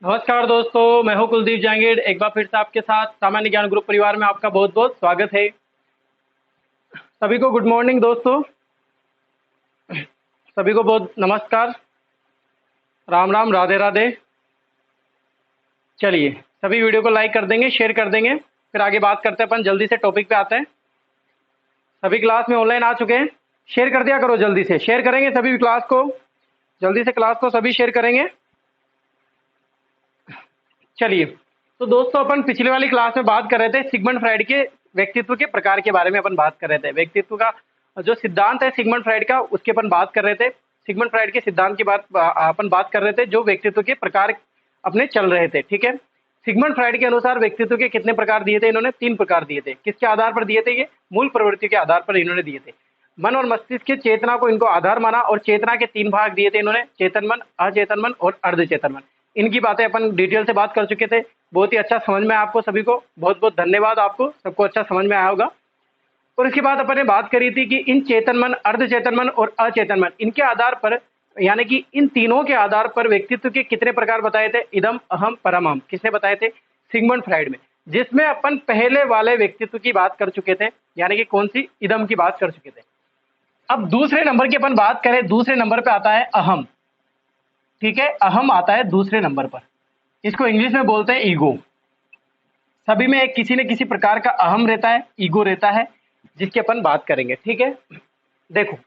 नमस्कार दोस्तों, मैं हूं कुलदीप जहांगीर। एक बार फिर से आपके साथ सामान्य ज्ञान ग्रुप परिवार में आपका बहुत बहुत स्वागत है। सभी को गुड मॉर्निंग दोस्तों। सभी को बहुत नमस्कार, राम राम, राधे राधे। चलिए, सभी वीडियो को लाइक कर देंगे, शेयर कर देंगे, फिर आगे बात करते हैं। अपन जल्दी से टॉपिक पे आते हैं। सभी क्लास में ऑनलाइन आ चुके हैं, शेयर कर दिया करो, जल्दी से शेयर करेंगे सभी क्लास को। जल्दी से क्लास को सभी शेयर करेंगे। चलिए, तो दोस्तों अपन पिछले वाली क्लास में बात कर रहे थे सिगमंड फ्राइड के व्यक्तित्व के प्रकार के बारे में। अपन बात कर रहे थे व्यक्तित्व का जो सिद्धांत है सिगमंड फ्राइड का, उसके अपन बात कर रहे थे। सिगमंड फ्राइड के सिद्धांत की बात अपन बात कर रहे थे, जो व्यक्तित्व के प्रकार अपने चल रहे थे। ठीक है, सिगमंड फ्राइड के अनुसार व्यक्तित्व के कितने प्रकार दिए थे इन्होंने? 3 प्रकार दिए थे। किसके आधार पर दिए थे? ये मूल प्रवृत्ति के आधार पर इन्होंने दिए थे। मन और मस्तिष्क के चेतना को इनको आधार माना और चेतना के 3 भाग दिए थे इन्होंने, चेतन मन, अचेतन मन और अर्धचेतन मन। इनकी बातें अपन डिटेल से बात कर चुके थे। बहुत ही अच्छा समझ में आया आपको सभी को, बहुत बहुत धन्यवाद। आपको सबको अच्छा समझ में आया होगा। और इसके बाद अपन ने बात करी थी कि इन चेतन मन, अर्धचेतन मन और अचेतन मन, इनके आधार पर, यानी कि इन तीनों के आधार पर व्यक्तित्व के कितने प्रकार बताए थे? इदम, अहम, परमहम। किसने बताए थे? सिगमंड फ्राइड में। जिसमें अपन पहले वाले व्यक्तित्व की बात कर चुके थे, यानी कि कौन सी? इदम की बात कर चुके थे। अब दूसरे नंबर की अपन बात करें, दूसरे नंबर पे आता है अहम। ठीक है, अहम आता है दूसरे नंबर पर। इसको इंग्लिश में बोलते हैं ईगो। सभी में एक किसी न किसी प्रकार का अहम रहता है, ईगो रहता है, जिसकी अपन बात करेंगे। ठीक है, देखो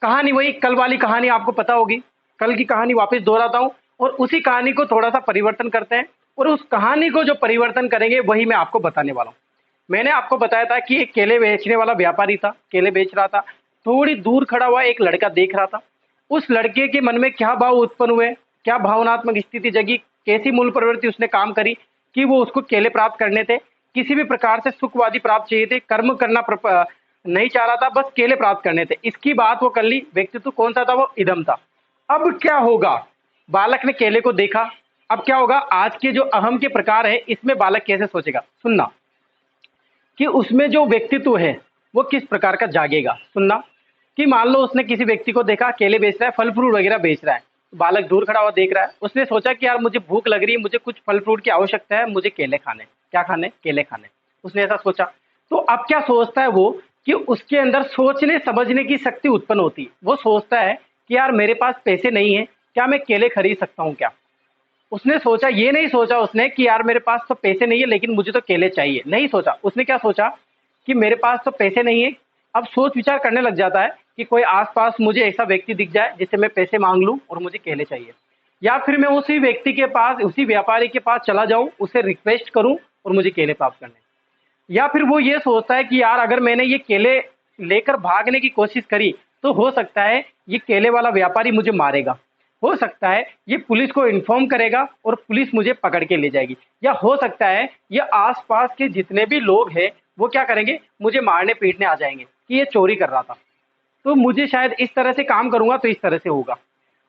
कहानी वही कल वाली कहानी आपको पता होगी। कल की कहानी वापस दोहराता हूं और उसी कहानी को थोड़ा सा परिवर्तन करते हैं, और उस कहानी को जो परिवर्तन करेंगे वही मैं आपको बताने वाला हूं। मैंने आपको बताया था कि एक केले बेचने वाला व्यापारी था, केले बेच रहा था। थोड़ी दूर खड़ा हुआ एक लड़का देख रहा था। उस लड़के के मन में क्या भाव उत्पन्न हुए, क्या भावनात्मक स्थिति जगी, कैसी मूल प्रवृत्ति उसने काम करी कि वो उसको केले प्राप्त करने थे। किसी भी प्रकार से सुखवादी प्राप्त चाहिए थे, कर्म करना नहीं चाह रहा था, बस केले प्राप्त करने थे। इसकी बात वो कर ली। व्यक्तित्व कौन सा था? वो इदम था। अब क्या होगा? बालक ने केले को देखा। अब क्या होगा? आज के जो अहम के प्रकार है, इसमें बालक कैसे सोचेगा? सुनना कि उसमें जो व्यक्तित्व है वो किस प्रकार का जागेगा। सुनना कि मान लो उसने किसी व्यक्ति को देखा, केले बेच रहा है, फल फ्रूट वगैरह बेच रहा है। बालक दूर खड़ा हुआ देख रहा है। उसने सोचा कि यार मुझे भूख लग रही है, मुझे कुछ फल फ्रूट की आवश्यकता है, मुझे केले खाने। क्या खाने? केले खाने। उसने ऐसा सोचा। तो अब क्या सोचता है वो कि उसके अंदर सोचने समझने की शक्ति उत्पन्न होती है। वो सोचता है कि यार मेरे पास पैसे नहीं है, क्या मैं केले खरीद सकता हूँ क्या? उसने सोचा, ये नहीं सोचा उसने कि यार मेरे पास तो पैसे नहीं है लेकिन मुझे तो केले चाहिए। नहीं सोचा। उसने क्या सोचा कि मेरे पास तो पैसे नहीं है। अब सोच विचार करने लग जाता है कि कोई आसपास मुझे ऐसा व्यक्ति दिख जाए जिससे मैं पैसे मांग लूं और मुझे केले चाहिए, या फिर मैं उसी व्यक्ति के पास, उसी व्यापारी के पास चला जाऊं, उसे रिक्वेस्ट करूं और मुझे केले प्राप्त करने। या फिर वो ये सोचता है कि यार अगर मैंने ये केले लेकर भागने की कोशिश करी तो हो सकता है ये केले वाला व्यापारी मुझे मारेगा, हो सकता है ये पुलिस को इन्फॉर्म करेगा और पुलिस मुझे पकड़ के ले जाएगी, या हो सकता है ये आसपास के जितने भी लोग हैं वो क्या करेंगे? मुझे मारने पीटने आ जाएंगे कि ये चोरी कर रहा था। तो मुझे शायद इस तरह से काम करूंगा तो इस तरह से होगा।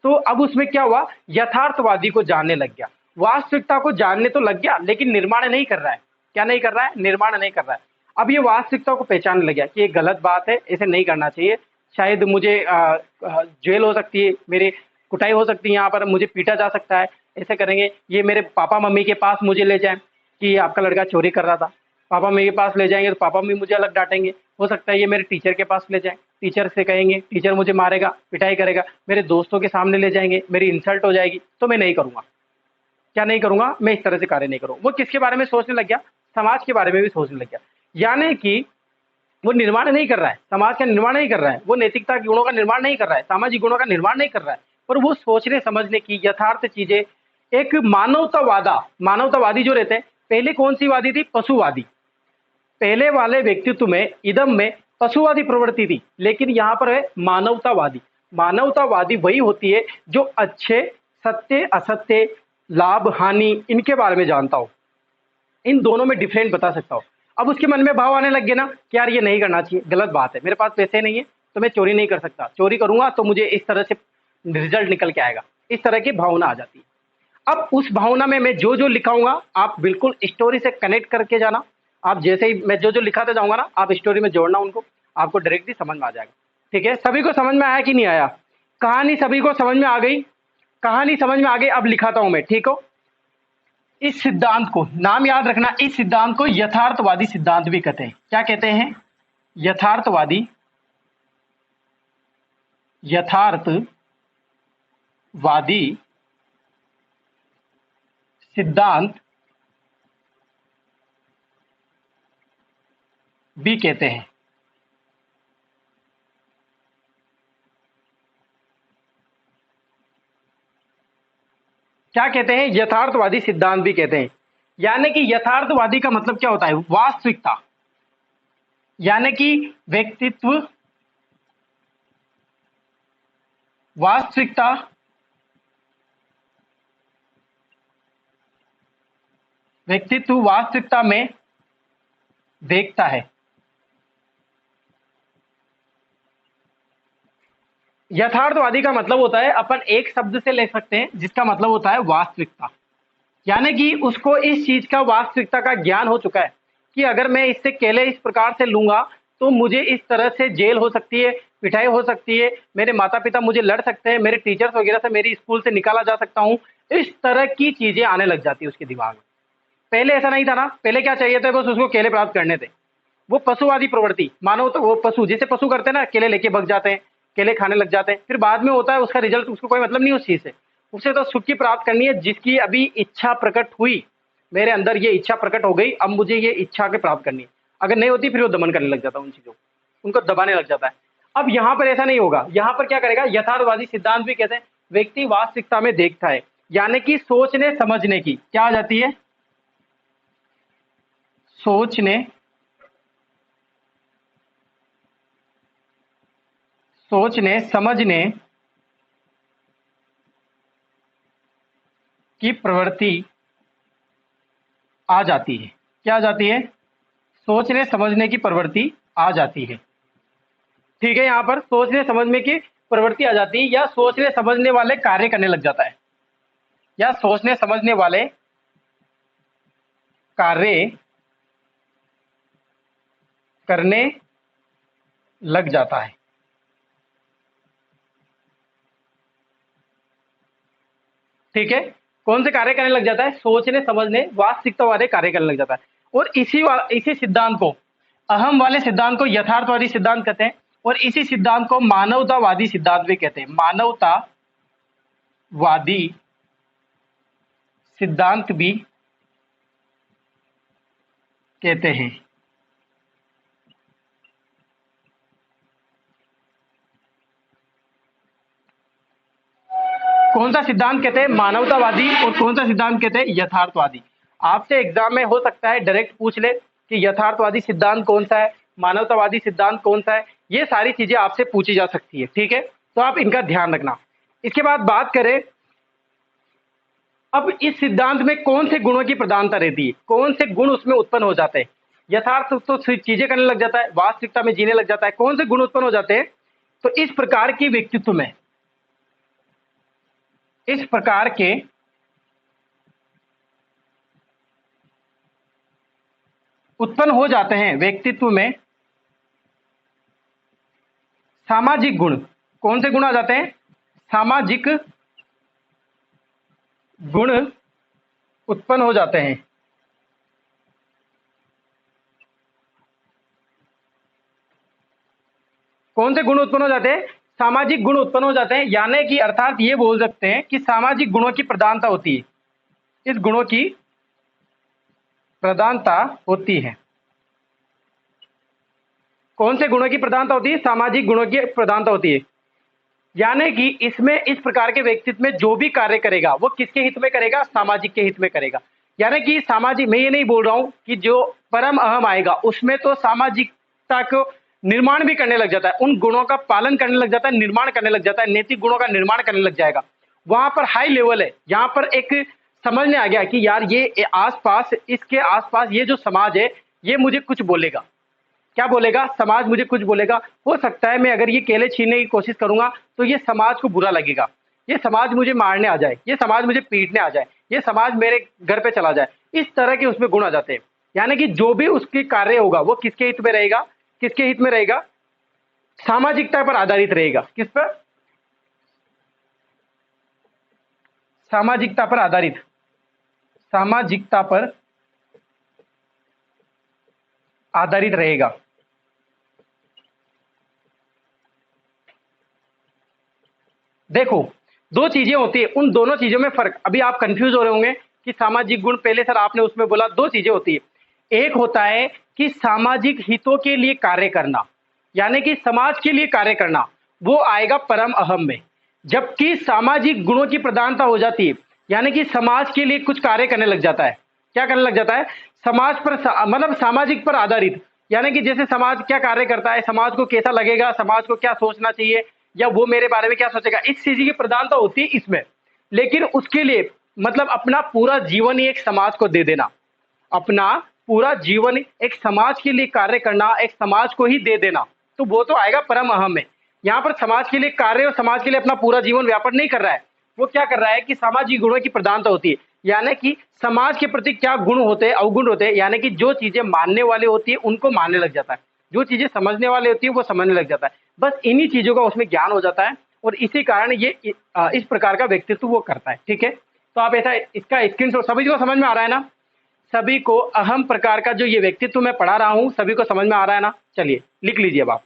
तो अब उसमें क्या हुआ? यथार्थवादी को जानने लग गया, वास्तविकता को जानने तो लग गया, लेकिन निर्माण नहीं कर रहा है। क्या नहीं कर रहा है? निर्माण नहीं कर रहा है। अब ये वास्तविकता को पहचानने लग गया कि ये गलत बात है, ऐसे नहीं करना चाहिए। शायद मुझे जेल हो सकती है, मेरी कुटाई हो सकती है, यहाँ पर मुझे पीटा जा सकता है। ऐसे करेंगे, ये मेरे पापा मम्मी के पास मुझे ले जाएं कि आपका लड़का चोरी कर रहा था। पापा मम्मी के पास ले जाएंगे तो पापा मम्मी मुझे अलग डांटेंगे। हो सकता है ये मेरे टीचर के पास ले जाएं, टीचर से कहेंगे, टीचर मुझे मारेगा, पिटाई करेगा। मेरे दोस्तों के सामने ले जाएंगे, मेरी इंसल्ट हो जाएगी, तो मैं नहीं करूंगा। क्या नहीं करूंगा? मैं इस तरह से कार्य नहीं करूंगा। वो किसके बारे में सोचने लग गया? समाज के बारे में भी सोचने लग गया। यानी कि वो निर्माण नहीं कर रहा है, समाज का निर्माण नहीं कर रहा है, वो नैतिकता के गुणों का निर्माण नहीं कर रहा है, सामाजिक गुणों का निर्माण नहीं कर रहा है, पर वो सोचने समझने की यथार्थ चीजें, एक मानवतावादी जो रहते हैं। पहले कौन सी वादी थी? पशुवादी। पहले वाले व्यक्तित्व में, इदम में पशुवादी प्रवृत्ति थी, लेकिन यहाँ पर है मानवतावादी। मानवतावादी वही होती है जो अच्छे, सत्य, असत्य, लाभ, हानि, इनके बारे में जानता हो, इन दोनों में डिफरेंट बता सकता हो। अब उसके मन में भाव आने लग गए ना कि यार ये नहीं करना चाहिए, गलत बात है, मेरे पास पैसे नहीं है तो मैं चोरी नहीं कर सकता, चोरी करूंगा तो मुझे इस तरह से रिजल्ट निकल के आएगा। इस तरह की भावना आ जाती है। अब उस भावना में मैं जो जो लिखाऊंगा, आप बिल्कुल स्टोरी से कनेक्ट करके जाना। आप जैसे ही मैं जो जो लिखाते जाऊंगा ना, आप स्टोरी में जोड़ना उनको, आपको डायरेक्टली समझ में आ जाएगा। ठीक है, सभी को समझ में आया कि नहीं आया? कहानी सभी को समझ में आ गई? कहानी समझ में आ गई। अब लिखाता हूं मैं, ठीक हो? इस सिद्धांत को, नाम याद रखना, इस सिद्धांत को यथार्थवादी सिद्धांत भी कहते हैं। क्या कहते हैं? यथार्थवादी, यथार्थवादी सिद्धांत भी कहते हैं। क्या कहते हैं? यथार्थवादी सिद्धांत भी कहते हैं। यानी कि यथार्थवादी का मतलब क्या होता है? वास्तविकता, यानी कि व्यक्तित्व, वास्तविकता, व्यक्तित्व वास्तविकता में देखता है। यथार्थवादी का मतलब होता है, अपन एक शब्द से ले सकते हैं जिसका मतलब होता है वास्तविकता, यानी कि उसको इस चीज का, वास्तविकता का ज्ञान हो चुका है कि अगर मैं इससे केले इस प्रकार से लूंगा तो मुझे इस तरह से जेल हो सकती है, पिटाई हो सकती है, मेरे माता पिता मुझे लड़ सकते हैं, मेरे टीचर्स वगैरह से मेरी स्कूल से निकाला जा सकता हूँ। इस तरह की चीजें आने लग जाती है उसके दिमाग में। पहले ऐसा नहीं था ना, पहले क्या चाहिए था? बस उसको केले प्राप्त करने थे। वो पशुवादी प्रवृत्ति, मानो तो वो पशु, जैसे पशु करते हैं ना, केले लेके भग जाते हैं, केले खाने लग जाते हैं, फिर बाद में होता है उसका रिजल्ट, उसको कोई मतलब नहीं उस चीज से। उसे तो सुख की प्राप्त करनी है, जिसकी अभी इच्छा प्रकट हुई, मेरे अंदर ये इच्छा प्रकट हो गई, अब मुझे ये इच्छा के प्राप्त करनी है। अगर नहीं होती फिर वो दमन करने लग जाता है उन चीजों, उनको दबाने लग जाता है। अब यहाँ पर ऐसा नहीं होगा। यहाँ पर क्या करेगा? यथार्थवादी सिद्धांत भी कहते हैं व्यक्ति वास्तविकता में देखता है, यानी कि सोचने समझने की क्या आ जाती है? सोचने सोचने समझने की प्रवृत्ति आ जाती है। क्या आ जाती है? सोचने समझने की प्रवृत्ति आ जाती है। ठीक है, यहाँ पर सोचने समझने की प्रवृत्ति आ जाती है, या सोचने समझने वाले कार्य करने लग जाता है, या सोचने समझने वाले कार्य करने लग जाता है। ठीक है, कौन से कार्य करने लग जाता है? सोचने समझने वास्तविकता वाले कार्य करने लग जाता है। और इसी सिद्धांत को, अहम वाले सिद्धांत को यथार्थवादी सिद्धांत कहते हैं, और इसी सिद्धांत को मानवतावादी सिद्धांत भी कहते हैं। मानवतावादी सिद्धांत भी कहते हैं। कौन सा सिद्धांत कहते हैं? मानवतावादी। और कौन सा सिद्धांत कहते हैं? यथार्थवादी। आपसे एग्जाम में हो सकता है डायरेक्ट पूछ ले कि यथार्थवादी सिद्धांत कौन सा है, मानवतावादी सिद्धांत कौन सा है। ये सारी चीजें आपसे पूछी जा सकती है। ठीक है, तो आप इनका ध्यान रखना। इसके बाद बात करें, अब इस सिद्धांत में कौन से गुणों की प्रधानता रहती है, कौन से गुण उसमें उत्पन्न हो जाते हैं? यथार्थ तो चीजें करने लग जाता है, वास्तविकता में जीने लग जाता है, कौन से गुण उत्पन्न हो जाते हैं? तो इस प्रकार की व्यक्तित्व में, इस प्रकार के उत्पन्न हो जाते हैं व्यक्तित्व में सामाजिक गुण। कौन से गुण आ जाते हैं? सामाजिक गुण उत्पन्न हो जाते हैं। कौन से गुण उत्पन्न हो जाते हैं? सामाजिक गुण उत्पन्न हो जाते हैं, यानी कि अर्थात ये बोल सकते हैं कि सामाजिक गुणों की प्रधानता होती है। इस गुणों की प्रधानता होती है। कौन से गुणों की प्रधानता होती है? सामाजिक गुणों की प्रधानता होती है, यानी कि इसमें, इस प्रकार के व्यक्तित्व में जो भी कार्य करेगा वो किसके हित में करेगा? सामाजिक के हित में करेगा। यानी कि सामाजिक, मैं ये नहीं बोल रहा हूं कि जो परम अहम आएगा उसमें तो सामाजिकता को निर्माण भी करने लग जाता है, उन गुणों का पालन करने लग जाता है, निर्माण करने लग जाता है, नैतिक गुणों का निर्माण करने लग जाएगा। वहां पर हाई लेवल है। यहाँ पर एक समझने आ गया कि यार ये आसपास, इसके आसपास ये जो समाज है ये मुझे कुछ बोलेगा। क्या बोलेगा? समाज मुझे कुछ बोलेगा। हो सकता है मैं अगर ये केले छीनने की कोशिश करूंगा तो ये समाज को बुरा लगेगा, ये समाज मुझे मारने आ जाए, ये समाज मुझे पीटने आ जाए, ये समाज मेरे घर पे चला जाए। इस तरह के उसमें गुण आ जाते हैं। यानी कि जो भी उसकी कार्य होगा वो किसके हित में रहेगा? किसके हित में रहेगा? सामाजिकता पर आधारित रहेगा। किस पर? सामाजिकता पर आधारित। सामाजिकता पर आधारित रहेगा। देखो, दो चीजें होती है, उन दोनों चीजों में फर्क, अभी आप कंफ्यूज हो रहे होंगे कि सामाजिक गुण, पहले सर आपने उसमें बोला दो चीजें होती है। एक होता है कि सामाजिक हितों के लिए कार्य करना, यानी कि समाज के लिए कार्य करना, वो आएगा परम अहम में। जबकि सामाजिक गुणों की प्रधानता हो जाती है, यानी कि समाज के लिए कुछ कार्य करने लग जाता है। क्या करने लग जाता है? समाज पर मतलब सामाजिक पर आधारित, यानी कि जैसे समाज क्या कार्य करता है, समाज को कैसा लगेगा, समाज को क्या सोचना चाहिए, या वो मेरे बारे में क्या सोचेगा, इस चीज की प्रधानता होती है इसमें। लेकिन उसके लिए मतलब अपना पूरा जीवन ही एक समाज को दे देना, अपना पूरा जीवन एक समाज के लिए कार्य करना, एक समाज को ही दे देना, तो वो तो आएगा परम अहम में। यहाँ पर समाज के लिए कार्य और समाज के लिए अपना पूरा जीवन व्यापन नहीं कर रहा है, वो क्या कर रहा है कि सामाजिक गुणों की प्रधानता होती है, यानी कि समाज के प्रति क्या गुण होते हैं, अवगुण होते हैं, यानी कि जो चीजें मानने वाली होती है उनको मानने लग जाता है, जो चीजें समझने वाली होती है वो समझने लग जाता है। बस इन्हीं चीजों का उसमें ज्ञान हो जाता है, और इसी कारण ये इस प्रकार का व्यक्तित्व वो करता है। ठीक है, तो आप ऐसा इसका स्क्रीनशॉट, सभी को समझ में आ रहा है ना? सभी को अहम प्रकार का जो ये व्यक्तित्व मैं पढ़ा रहा हूं, सभी को समझ में आ रहा है ना? चलिए लिख लीजिए अब आप।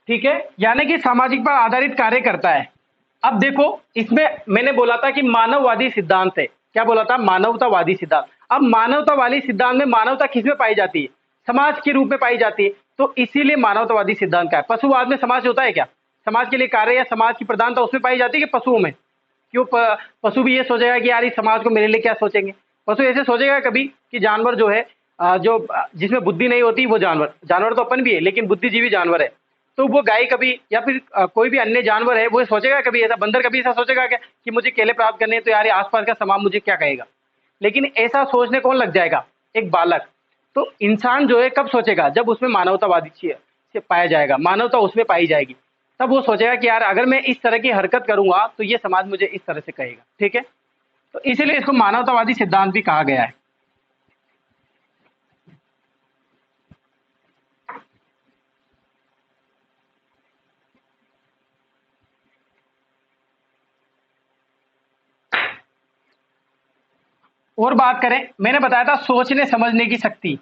ठीक है, यानी कि सामाजिक पर आधारित कार्य करता है। अब देखो, इसमें मैंने बोला था कि मानववादी सिद्धांत है। क्या बोला था? मानवतावादी सिद्धांत। अब मानवतावादी सिद्धांत में मानवता किसमें पाई जाती है? समाज के रूप में पाई जाती है। तो इसीलिए मानवतावादी सिद्धांत का है। पशुवाद में समाज होता है क्या? समाज के लिए कार्य या समाज की प्रधानता उसमें पाई जाती है कि पशुओं में? क्यों पशु भी ये सोचेगा कि यार इस समाज को मेरे लिए क्या सोचेंगे? पशु ऐसे सोचेगा कभी कि जानवर जो है, जो जिसमें बुद्धि नहीं होती वो जानवर, जानवर तो अपन भी है लेकिन बुद्धिजीवी जानवर है, तो वो गाय कभी या फिर कोई भी अन्य जानवर है वो सोचेगा कभी ऐसा, बंदर कभी ऐसा सोचेगा क्या कि मुझे केले प्राप्त करने हैं तो यार ये आसपास का समाज मुझे क्या कहेगा? लेकिन ऐसा सोचने कौन लग जाएगा? एक बालक। तो इंसान जो है कब सोचेगा? जब उसमें मानवतावादी से पाया जाएगा, मानवता उसमें पाई जाएगी, तब वो सोचेगा कि यार अगर मैं इस तरह की हरकत करूंगा तो ये समाज मुझे इस तरह से कहेगा। ठीक है, तो इसीलिए इसको मानवतावादी सिद्धांत भी कहा गया है। और बात करें, मैंने बताया था सोचने समझने की शक्ति,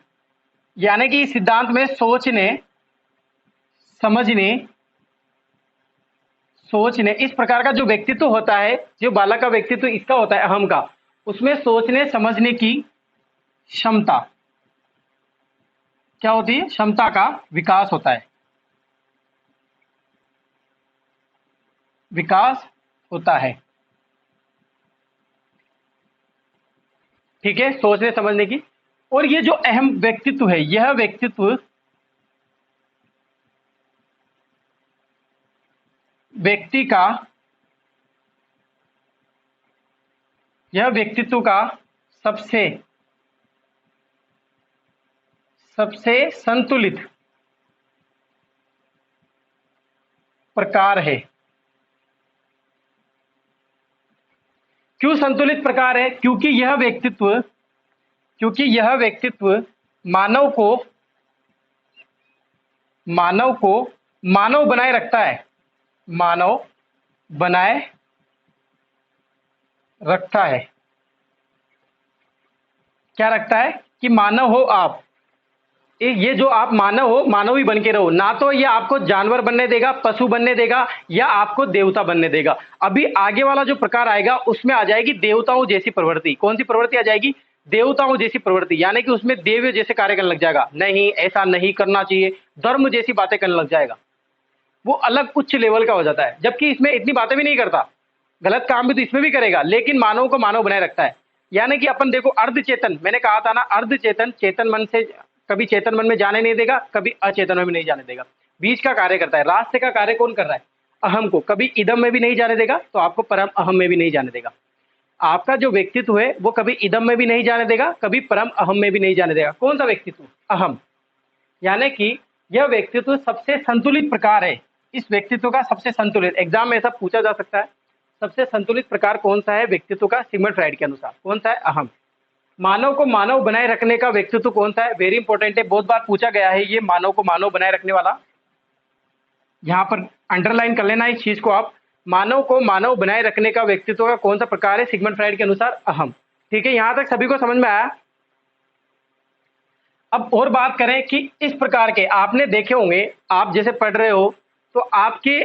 यानी कि इस सिद्धांत में सोचने समझने सोचने इस प्रकार का जो व्यक्तित्व होता है, जो बालक का व्यक्तित्व इसका होता है अहम का, उसमें सोचने समझने की क्षमता क्या होती है? क्षमता का विकास होता है, विकास होता है। ठीक है, सोचने समझने की। और ये जो अहम व्यक्तित्व है, यह व्यक्तित्व व्यक्ति का यह व्यक्तित्व का सबसे सबसे संतुलित प्रकार है। क्यों संतुलित प्रकार है? क्योंकि यह व्यक्तित्व मानव को मानव को मानव बनाए रखता है, मानव बनाए रखता है। क्या रखता है? कि मानव हो आप, ये जो आप मानव हो, मानव ही बन के रहो, ना तो ये आपको जानवर बनने देगा, पशु बनने देगा, या आपको देवता बनने देगा। अभी आगे वाला जो प्रकार आएगा उसमें आ जाएगी देवताओं जैसी प्रवृत्ति। कौन सी प्रवृत्ति आ जाएगी? देवताओं जैसी प्रवृत्ति, यानी कि उसमें देव जैसे कार्य करने लग जाएगा, नहीं ऐसा नहीं करना चाहिए, धर्म जैसी बातें करने लग जाएगा। वो अलग उच्च लेवल का हो जाता है, जबकि इसमें इतनी बातें भी नहीं करता, गलत काम भी तो इसमें भी करेगा, लेकिन मानव को मानव बनाए रखता है। यानी कि अपन देखो, अर्ध चेतन, मैंने कहा था ना, अर्ध चेतन चेतन मन से कभी चेतन मन में जाने नहीं देगा, कभी अचेतन में भी नहीं जाने देगा, बीच का कार्य करता है। रास्ते का कार्य कौन कर रहा है? अहम को कभी इदम में भी नहीं जाने देगा, तो आपको परम अहम में भी नहीं जाने देगा। आपका जो व्यक्तित्व है वो कभी इदम में भी नहीं जाने देगा, कभी परम अहम में भी नहीं जाने देगा। कौन सा व्यक्तित्व? अहम। यानी कि यह व्यक्तित्व सबसे संतुलित प्रकार है, इस व्यक्तित्व का सबसे संतुलित। एग्जाम में ऐसा पूछा जा सकता है, सबसे संतुलित प्रकार कौन सा है व्यक्तित्व का सिगमंड फ्राइड के अनुसार? कौन सा है? अहम। मानव को मानव बनाए रखने का व्यक्तित्व कौन सा है? वेरी इंपॉर्टेंट है, बहुत बार पूछा गया है ये, मानव को मानव बनाए रखने वाला। यहाँ पर अंडरलाइन कर लेना इस चीज को आप। मानव को मानव बनाए रखने का व्यक्तित्व का कौन सा प्रकार है सिगमंड फ्राइड के अनुसार? अहम। ठीक है, यहां तक सभी को समझ में आया? अब और बात करें कि इस प्रकार के आपने देखे होंगे, आप जैसे पढ़ रहे हो तो आपके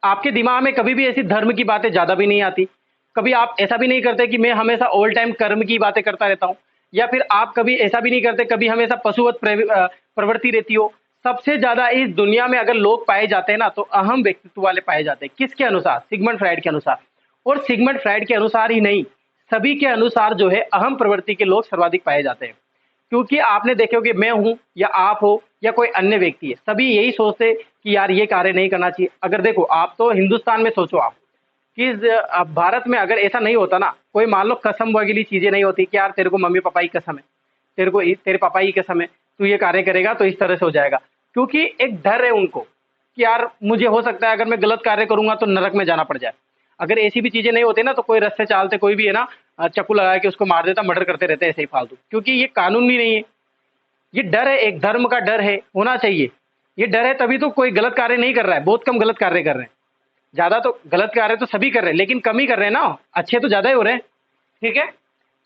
आपके दिमाग में कभी भी ऐसी धर्म की बातें ज्यादा भी नहीं आती। कभी आप ऐसा भी नहीं करते कि मैं हमेशा ऑल टाइम कर्म की बातें करता रहता हूं, या फिर आप कभी ऐसा भी नहीं करते कभी हमेशा पशुवत प्रवृत्ति रहती हो। सबसे ज्यादा इस दुनिया में अगर लोग पाए जाते हैं ना तो अहम व्यक्तित्व वाले पाए जाते हैं। किसके अनुसार? सिगमंड फ्राइड के अनुसार। और सिगमंड फ्राइड के अनुसार ही नहीं, सभी के अनुसार जो है अहम प्रवृत्ति के लोग सर्वाधिक पाए जाते हैं। क्योंकि आपने देखे हो कि मैं हूं या आप हो या कोई अन्य व्यक्ति है, सभी यही सोचते कि यार ये कार्य नहीं करना चाहिए। अगर देखो आप तो हिंदुस्तान में सोचो आप कि भारत में अगर ऐसा नहीं होता ना, कोई मान लो कसम वगैरह चीजें नहीं होती कि यार तेरे को मम्मी पापा की कसम है, तेरे पापा की कसम है, तू ये कार्य करेगा तो इस तरह से हो जाएगा। क्योंकि एक डर है उनको कि यार मुझे हो सकता है अगर मैं गलत कार्य करूंगा तो नरक में जाना पड़ जाए। अगर ऐसी भी चीजें नहीं होती ना तो कोई रस्ते चालते कोई भी है ना चाकू लगा के उसको मार देता, मर्डर करते रहते ऐसे ही फालतू। क्योंकि ये कानून भी नहीं है, ये डर है, एक धर्म का डर है, होना चाहिए। ये डर है तभी तो कोई गलत कार्य नहीं कर रहा है, बहुत कम गलत कार्य कर रहे हैं। ज्यादा तो गलत कार्य तो सभी कर रहे हैं लेकिन कम ही कर रहे हैं ना, अच्छे तो ज्यादा ही हो रहे हैं। ठीक है,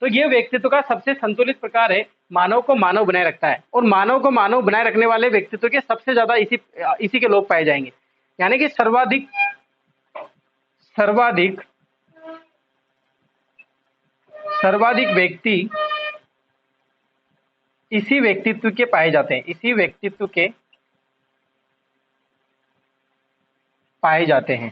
तो ये व्यक्तित्व का सबसे संतुलित प्रकार है, मानव को मानव बनाए रखता है। और मानव को मानव बनाए रखने वाले व्यक्तित्व के सबसे ज्यादा इसी के लोग पाए जाएंगे। यानी कि सर्वाधिक सर्वाधिक सर्वाधिक व्यक्ति इसी व्यक्तित्व के पाए जाते हैं, इसी व्यक्तित्व के पाए जाते हैं।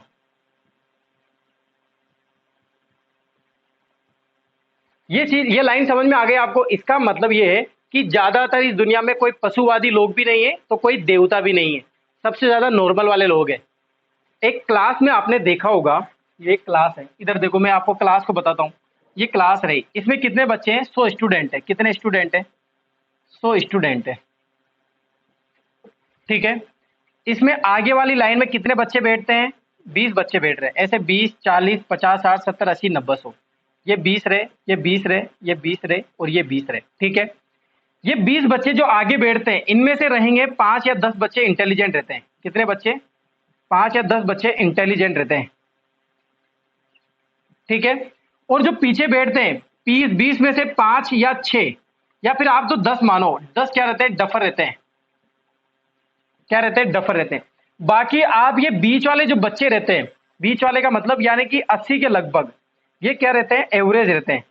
ये लाइन समझ में आ गई आपको? इसका मतलब ये है कि ज्यादातर इस दुनिया में कोई पशुवादी लोग भी नहीं है तो कोई देवता भी नहीं है, सबसे ज्यादा नॉर्मल वाले लोग हैं। एक क्लास में आपने देखा होगा, ये एक क्लास है, इधर देखो मैं आपको क्लास को बताता हूँ। ये क्लास रही, इसमें कितने बच्चे हैं? 100 स्टूडेंट है। कितने स्टूडेंट है? 100 स्टूडेंट है। ठीक है, इसमें आगे वाली लाइन में कितने बच्चे बैठते हैं? 20 बच्चे बैठ रहे हैं। ऐसे 20 40 50 60 70 80 90 100, ये 20 रहे, ये 20 रहे, ये 20 रहे और ये 20 रहे। ठीक है, ये 20 बच्चे जो आगे बैठते हैं इनमें से रहेंगे 5 या 10 बच्चे इंटेलिजेंट रहते हैं। कितने बच्चे? 5 या 10 बच्चे इंटेलिजेंट रहते हैं। ठीक है, और जो पीछे बैठते हैं 20 में से 5 या 6 या फिर आप तो 10 मानो, 10 क्या रहते हैं? डफर रहते हैं। क्या रहते हैं? डफर रहते हैं। बाकी आप ये बीच वाले जो बच्चे रहते हैं, बीच वाले का मतलब यानी कि 80 के लगभग, ये क्या रहते हैं? एवरेज रहते हैं।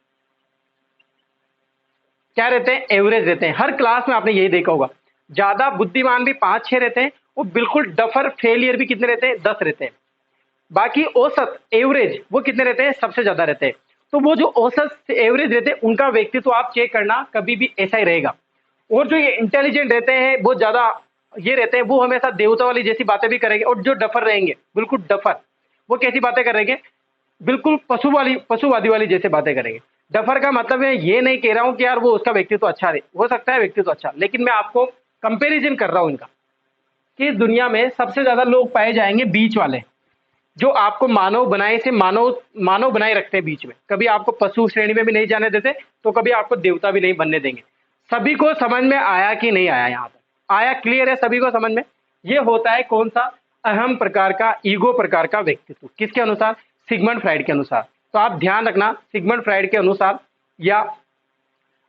क्या रहते हैं? एवरेज रहते हैं। हर क्लास में आपने यही देखा होगा, ज्यादा बुद्धिमान भी 5-6 रहते हैं और बिल्कुल डफर फेलियर भी कितने रहते हैं? 10 रहते हैं। बाकी औसत एवरेज वो कितने रहते हैं? सबसे ज्यादा रहते हैं। तो वो जो औसत एवरेज रहते हैं उनका व्यक्तित्व आप चेक करना कभी भी ऐसा ही रहेगा। और जो ये इंटेलिजेंट रहते हैं वो ज्यादा ये रहते हैं, वो हमेशा देवता वाली जैसी बातें भी करेंगे। और जो डफर रहेंगे बिल्कुल डफर, वो कैसी बातें करेंगे? बिल्कुल पशुवादी वाली जैसे बातें करेंगे। डफर का मतलब है ये नहीं कह रहा हूं कि यार वो उसका व्यक्तित्व अच्छा रहे, हो सकता है व्यक्तित्व अच्छा, लेकिन मैं आपको कंपैरिजन कर रहा हूं इनका कि इस दुनिया में सबसे ज्यादा लोग पाए जाएंगे बीच वाले, जो आपको मानव बनाए से मानव मानव बनाए रखते हैं बीच में, कभी आपको पशु श्रेणी में भी नहीं जाने देते तो कभी आपको देवता भी नहीं बनने देंगे। सभी को समझ में आया कि नहीं आया? यहां पर आया? क्लियर है सभी को समझ में? ये होता है कौन सा? अहम प्रकार का, ईगो प्रकार का व्यक्तित्व। किसके अनुसार? सिगमंड फ्राइड के अनुसार। तो आप ध्यान रखना, सिगमंड फ्राइड के अनुसार या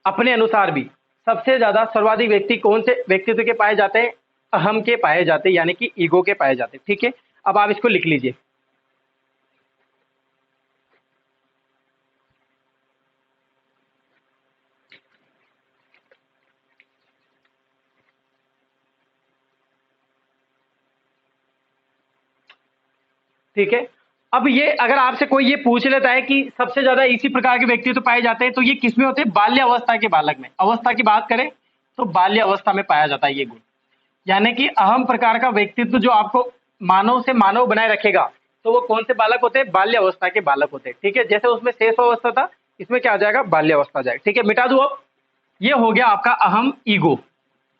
अपने अनुसार भी सबसे ज्यादा सर्वाधिक व्यक्ति कौन से व्यक्तित्व के पाए जाते हैं? अहम के पाए जाते हैं, यानी कि ईगो के पाए जाते हैं। ठीक है, अब आप इसको लिख लीजिए। ठीक है, अब ये अगर आपसे कोई ये पूछ लेता है कि सबसे ज्यादा इसी प्रकार के व्यक्ति तो पाए जाते हैं, तो ये किसमें होते हैं? बाल्य अवस्था के बालक में। अवस्था की बात करें तो बाल्य अवस्था में पाया जाता है ये गुण। यानी कि अहम प्रकार का व्यक्तित्व जो आपको मानव से मानव बनाए रखेगा, तो वो कौन से बालक होते हैं? बाल्य अवस्था के बालक होते हैं। ठीक है, जैसे उसमें शेष अवस्था था, इसमें क्या आ जाएगा? बाल्य अवस्था आ जाएगा। ठीक है, मिटा दो अब। ये हो गया आपका अहम ईगो।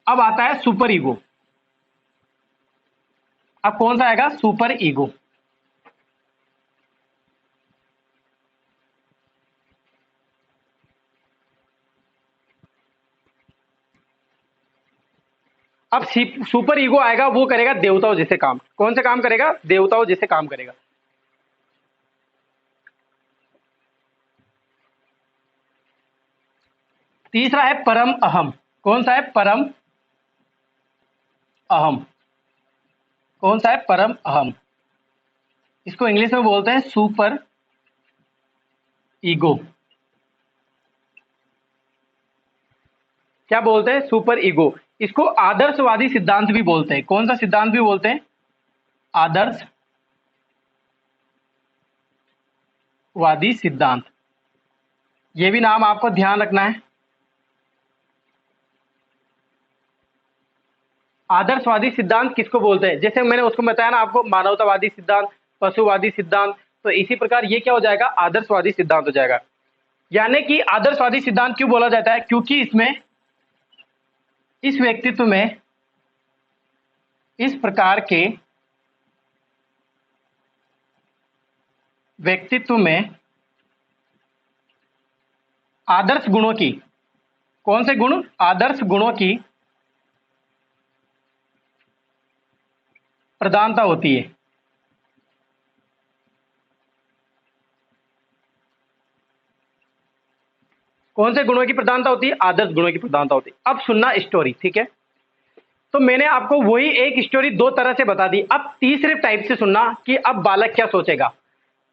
अब आता है सुपर ईगो। अब कौन सा आएगा? Super ego. अब सुपर ईगो आएगा, वो करेगा देवताओं जैसे काम। कौन से काम करेगा? देवताओं जैसे काम करेगा। तीसरा है परम अहम। कौन सा है? परम अहम। कौन सा है? परम अहम। इसको इंग्लिश में बोलते हैं सुपर ईगो। क्या बोलते हैं? Super ego. इसको आदर्शवादी सिद्धांत भी बोलते हैं। कौन सा सिद्धांत भी बोलते हैं? आदर्शवादी सिद्धांत। ये भी नाम आपको ध्यान रखना है। आदर्शवादी सिद्धांत किसको बोलते हैं? जैसे मैंने उसको बताया ना आपको, मानवतावादी सिद्धांत, पशुवादी सिद्धांत, तो इसी प्रकार ये क्या हो जाएगा? आदर्शवादी सिद्धांत हो जाएगा। यानी कि आदर्शवादी सिद्धांत क्यों बोला जाता है? क्योंकि इसमें, इस व्यक्तित्व में इस प्रकार के व्यक्तित्व में आदर्श गुणों की, कौन से गुण? आदर्श गुणों की प्रधानता होती है। कौन से गुणों की प्रधानता होती है? आदर्श गुणों की प्रधानता होती है। अब सुनना स्टोरी, ठीक है? तो मैंने आपको वही एक स्टोरी दो तरह से बता दी। अब तीसरे टाइप से सुनना कि अब बालक क्या सोचेगा।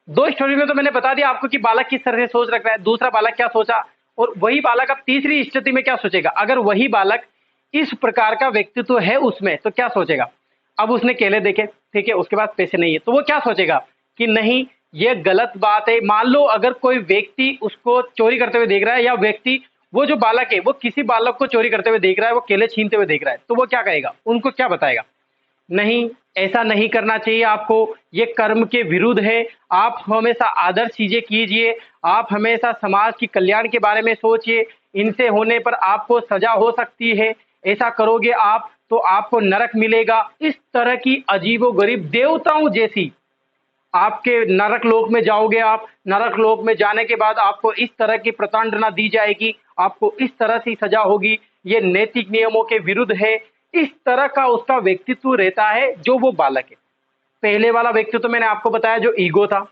दो स्टोरी में तो मैंने बता दिया आपको कि बालक किस तरह से सोच रखा है, दूसरा बालक क्या सोचा, और वही बालक अब तीसरी स्थिति में क्या सोचेगा। अगर वही बालक इस प्रकार का व्यक्तित्व है उसमें, तो क्या सोचेगा? अब उसने केले देखे, ठीक है, उसके पास पैसे नहीं है, तो वो क्या सोचेगा कि नहीं, ये गलत बात है। मान लो अगर कोई व्यक्ति उसको चोरी करते हुए देख रहा है, या व्यक्ति, वो जो बालक है वो किसी बालक को चोरी करते हुए देख रहा है, वो केले छीनते हुए देख रहा है, तो वो क्या कहेगा? उनको क्या बताएगा? नहीं, ऐसा नहीं करना चाहिए आपको, ये कर्म के विरुद्ध है। आप हमेशा आदर्श चीजें कीजिए, आप हमेशा समाज की कल्याण के बारे में सोचिए, इनसे होने पर आपको सजा हो सकती है, ऐसा करोगे आप तो आपको नरक मिलेगा। इस तरह की अजीबोगरीब देवताओं जैसी आपके नरक लोक में जाओगे आप। नरक लोक में जाने के बाद आपको इस तरह की प्रताड़ना दी जाएगी, आपको इस तरह से सजा होगी, ये नैतिक नियमों के विरुद्ध है। इस तरह का उसका व्यक्तित्व रहता है जो वो बालक है। पहले वाला व्यक्तित्व मैंने आपको बताया जो ईगो था।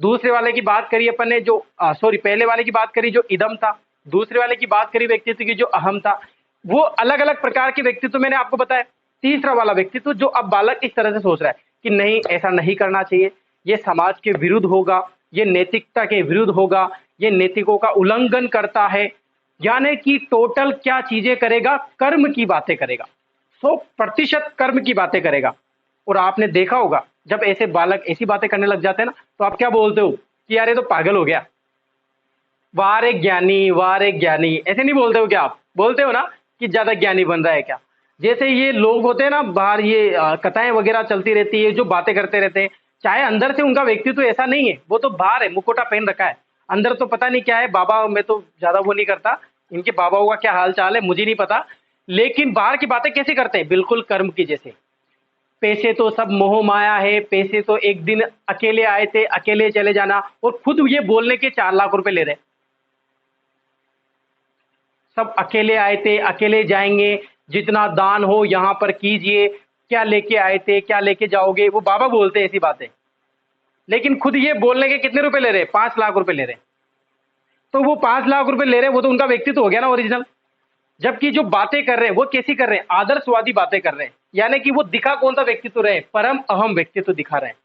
दूसरे वाले की बात करी अपन ने जो सॉरी, पहले वाले की बात करी जो इदम था। दूसरे वाले की बात करी व्यक्तित्व की जो अहम था। वो अलग अलग प्रकार के व्यक्तित्व मैंने आपको बताया। तीसरा वाला व्यक्तित्व जो अब बालक इस तरह से सोच रहा है कि नहीं, ऐसा नहीं करना चाहिए, ये समाज के विरुद्ध होगा, ये नैतिकता के विरुद्ध होगा, ये नैतिकों का उल्लंघन करता है। यानी कि टोटल क्या चीजें करेगा? कर्म की बातें करेगा, 100% कर्म की बातें करेगा। और आपने देखा होगा जब ऐसे बालक ऐसी बातें करने लग जाते हैं ना, तो आप क्या बोलते हो कि यार ये तो पागल हो गया, वाह रे ज्ञानी, वाह रे ज्ञानी, ऐसे नहीं बोलते हो क्या? आप बोलते हो ना कि ज्यादा ज्ञानी बन रहा है क्या? जैसे ये लोग होते हैं ना बाहर, ये कथाएं वगैरह चलती रहती है, जो बातें करते रहते हैं, चाहे अंदर से उनका व्यक्तित्व तो ऐसा नहीं है, वो तो बाहर है, मुखोटा पहन रखा है, अंदर तो पता नहीं क्या है। बाबा, मैं तो ज्यादा वो नहीं करता, इनके बाबाओं का क्या हाल चाल है मुझे नहीं पता, लेकिन बाहर की बातें कैसे करते हैं? बिल्कुल कर्म की जैसे। पैसे तो सब मोह माया है, पैसे तो एक दिन अकेले आए थे, अकेले चले जाना, और खुद ये बोलने के 4 लाख रुपए ले रहे। सब अकेले आए थे, अकेले जाएंगे, जितना दान हो यहाँ पर कीजिए, क्या लेके आए थे, क्या लेके जाओगे, वो बाबा बोलते हैं ऐसी बातें। लेकिन खुद ये बोलने के कितने रुपए ले रहे? 5 लाख रुपए ले रहे। तो वो 5 लाख रुपए ले रहे हैं, वो तो उनका व्यक्तित्व हो गया ना ओरिजिनल। जबकि जो बातें कर रहे हैं वो कैसी कर रहे हैं? आदर्शवादी बातें कर रहे हैं। यानी कि वो दिखा कौन सा व्यक्तित्व रहे? परम अहम व्यक्तित्व दिखा रहे हैं।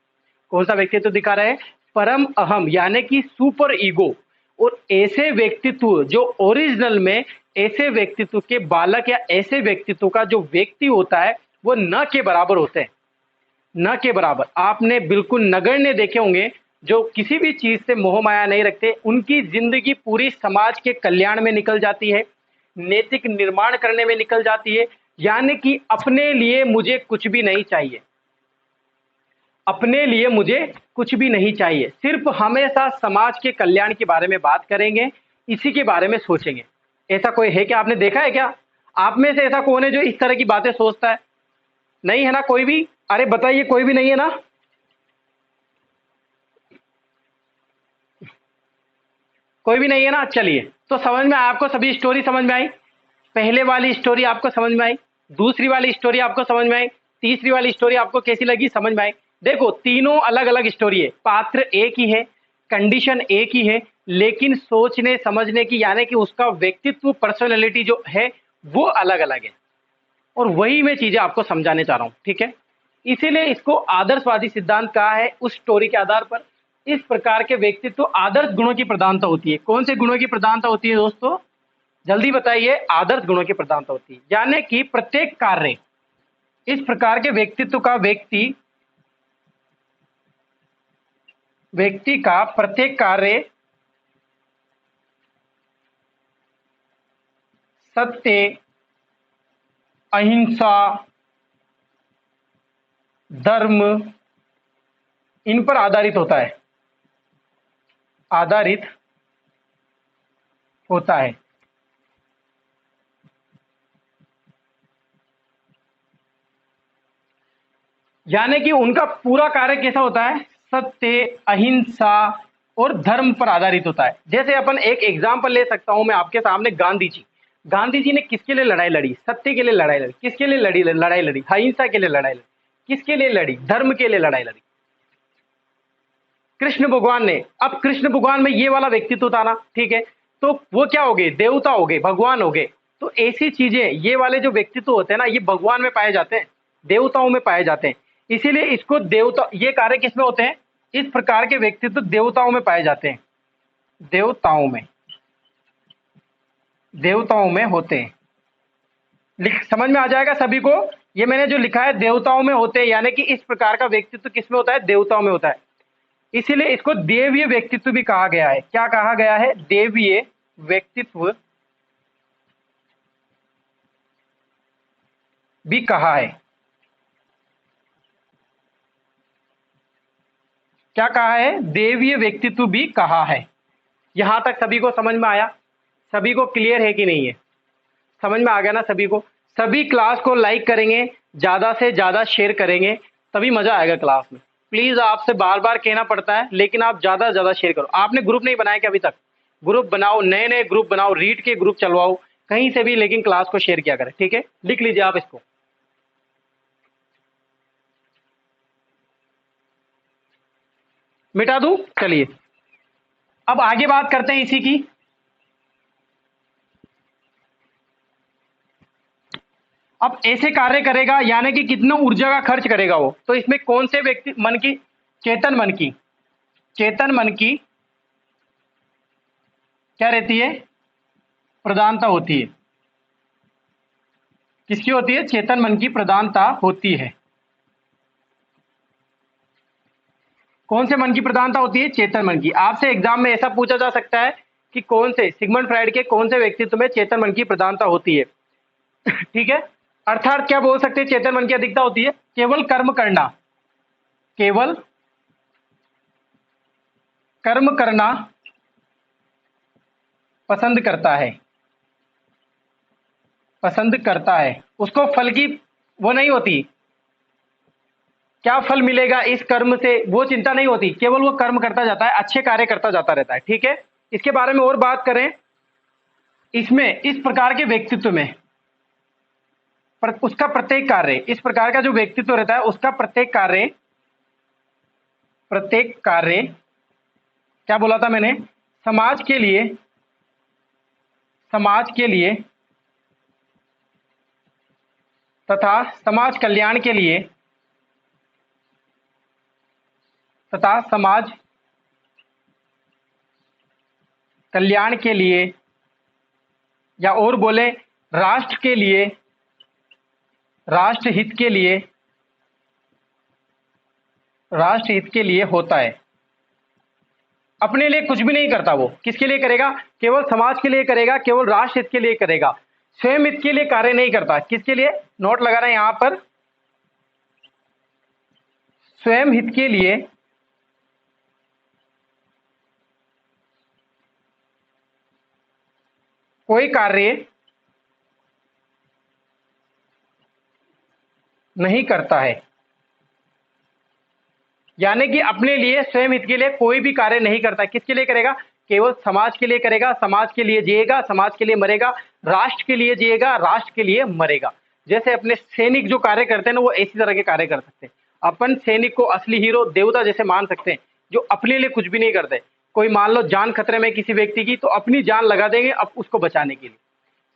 कौन सा व्यक्तित्व दिखा रहे हैं? परम अहम, यानी कि सुपर ईगो। और ऐसे व्यक्तित्व जो ओरिजिनल में, ऐसे व्यक्तित्व के बालक या ऐसे व्यक्तित्व का जो व्यक्ति होता है वो न के बराबर होते हैं, न के बराबर। आपने बिल्कुल नगण्य देखे होंगे जो किसी भी चीज से मोह माया नहीं रखते, उनकी जिंदगी पूरी समाज के कल्याण में निकल जाती है, नैतिक निर्माण करने में निकल जाती है। यानी कि अपने लिए मुझे कुछ भी नहीं चाहिए, अपने लिए मुझे कुछ भी नहीं चाहिए, सिर्फ हमेशा समाज के कल्याण के बारे में बात करेंगे, इसी के बारे में सोचेंगे। ऐसा कोई है क्या? आपने देखा है क्या? आप में से ऐसा कौन है जो इस तरह की बातें सोचता है? नहीं है ना कोई भी? अरे बताइए, कोई भी नहीं है ना? कोई भी नहीं है ना? चलिए, तो समझ में आपको सभी स्टोरी समझ में आई? पहले वाली स्टोरी आपको समझ में आई? दूसरी वाली स्टोरी आपको समझ में आई, तीसरी वाली स्टोरी आपको कैसी लगी, समझ में आई। देखो तीनों अलग अलग स्टोरी है, पात्र एक ही है, कंडीशन एक ही है, लेकिन सोचने समझने की यानी कि उसका व्यक्तित्व पर्सनैलिटी जो है वो अलग अलग है। और वही मैं चीजें आपको समझाने चाह रहा हूं, ठीक है। इसीलिए इसको आदर्शवादी सिद्धांत कहा है। उस स्टोरी के आधार पर इस प्रकार के व्यक्तित्व आदर्श गुणों की प्रधानता होती है। कौन से गुणों की प्रधानता होती है दोस्तों, जल्दी बताइए। आदर्श गुणों की प्रधानता होती है, यानी कि प्रत्येक कार्य इस प्रकार के व्यक्तित्व का व्यक्ति का प्रत्येक कार्य सत्य, अहिंसा, धर्म इन पर आधारित होता है, आधारित होता है। यानी कि उनका पूरा कार्य कैसा होता है, सत्य, अहिंसा और धर्म पर आधारित होता है। जैसे अपन एक एग्जांपल ले सकता हूं मैं आपके सामने, गांधी जी ने किसके लिए लड़ाई लड़ी, सत्य के लिए लड़ाई लड़ी। किसके लिए लड़ाई लड़ी, अहिंसा के लिए लड़ाई लड़ी। किसके लिए लड़ी, धर्म के लिए लड़ाई लड़ी। कृष्ण भगवान ने, अब कृष्ण भगवान में ये वाला व्यक्तित्व था ना, ठीक है, तो वो क्या हो गए, देवता हो गए, भगवान हो गए। तो ऐसी चीजें, ये वाले जो व्यक्तित्व होते हैं ना, ये भगवान में पाए जाते हैं, देवताओं में पाए जाते हैं। इसीलिए इसको देवता, ये कार्य किसमें होते हैं, इस प्रकार के व्यक्तित्व देवताओं में पाए जाते हैं, देवताओं में होते हैं। समझ में आ जाएगा सभी को। ये मैंने जो लिखा है देवताओं में होते हैं, यानी कि इस प्रकार का व्यक्तित्व किसमें होता है, देवताओं में होता है। इसीलिए इसको देवीय व्यक्तित्व भी कहा गया है। क्या कहा गया है, देवीय व्यक्तित्व भी कहा है। क्या कहा है, देवीय व्यक्तित्व भी कहा है। यहां तक सभी को समझ में आया, सभी को क्लियर है कि नहीं है, समझ में आ गया ना सभी को। सभी क्लास को लाइक करेंगे, ज्यादा से ज्यादा शेयर करेंगे, तभी मजा आएगा क्लास में। प्लीज आपसे बार बार कहना पड़ता है, लेकिन आप ज्यादा से ज्यादा शेयर करो। आपने ग्रुप नहीं बनाया क्या अभी तक, ग्रुप बनाओ, नए नए ग्रुप बनाओ, रीड के ग्रुप चलवाओ कहीं से भी, लेकिन क्लास को शेयर किया करें, ठीक है। लिख लीजिए आप इसको। मिटा दूं, चलिए अब आगे बात करते हैं इसी की। अब ऐसे कार्य करेगा, यानी कि कितना ऊर्जा का खर्च करेगा वो, तो इसमें कौन से व्यक्ति मन की, चेतन मन की क्या रहती है, प्रधानता होती है। किसकी होती है, चेतन मन की प्रधानता होती है। कौन से मन की प्रधानता होती है, चेतन मन की। आपसे एग्जाम में ऐसा पूछा जा सकता है कि कौन से, सिगमंड फ्राइड के कौन से व्यक्तित्व में चेतन मन की प्रधानता होती है। ठीक है, अर्थात क्या बोल सकते हैं, चेतन मन की अधिकता होती है, केवल कर्म करना, केवल कर्म करना पसंद करता है। उसको फल की वो नहीं होती, क्या फल मिलेगा इस कर्म से, वो चिंता नहीं होती, केवल वो कर्म करता जाता है, अच्छे कार्य करता जाता रहता है। ठीक है, इसके बारे में और बात करें, इसमें इस प्रकार के व्यक्तित्व में उसका प्रत्येक कार्य, इस प्रकार का जो व्यक्तित्व रहता है उसका प्रत्येक कार्य क्या बोला था मैंने, समाज के लिए तथा समाज कल्याण के लिए या और बोले राष्ट्र हित के लिए होता है। अपने लिए कुछ भी नहीं करता वो, किसके लिए करेगा, केवल समाज के लिए करेगा, केवल राष्ट्र हित के लिए करेगा, स्वयं हित के लिए कार्य नहीं करता। किसके लिए, नोट लगा रहे हैं यहां पर, स्वयं हित के लिए कोई कार्य नहीं करता है। यानी कि अपने लिए, स्वयं हित के लिए कोई भी कार्य नहीं करता। किसके लिए करेगा, केवल समाज के लिए करेगा, समाज के लिए जिएगा, समाज के लिए मरेगा, राष्ट्र के लिए जिएगा, राष्ट्र के लिए मरेगा। जैसे अपने सैनिक जो कार्य करते हैं ना, वो इसी तरह के कार्य कर सकते हैं। अपन सैनिक को असली हीरो देवता जैसे मान सकते हैं, जो अपने लिए कुछ भी नहीं करते। कोई मान लो जान खतरे में किसी व्यक्ति की, तो अपनी जान लगा देंगे अब उसको बचाने के लिए।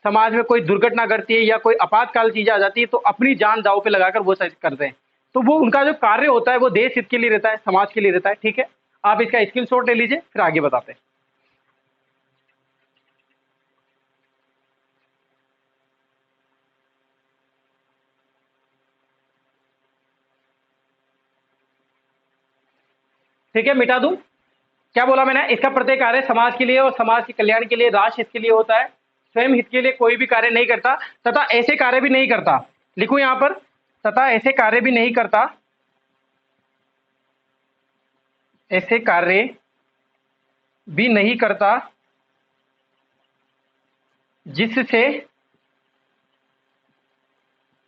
समाज में कोई दुर्घटना घटती है या कोई आपातकाल चीज आ जाती है, तो अपनी जान दांव पे लगाकर वो सब करते हैं। तो वो उनका जो कार्य होता है वो देश हित के लिए रहता है, समाज के लिए रहता है। ठीक है, आप इसका स्क्रीनशॉट ले लीजिए, फिर आगे बताते हैं। ठीक है, मिटा दूं? क्या बोला मैंने? इसका प्रत्येक कार्य समाज के लिए और समाज के कल्याण के लिए, राष्ट्र हित के लिए होता है। स्वयं हित के लिए कोई भी कार्य नहीं करता, तथा ऐसे कार्य भी नहीं करता। लिखूं यहां पर, तथा ऐसे कार्य भी नहीं करता, ऐसे कार्य भी नहीं करता जिससे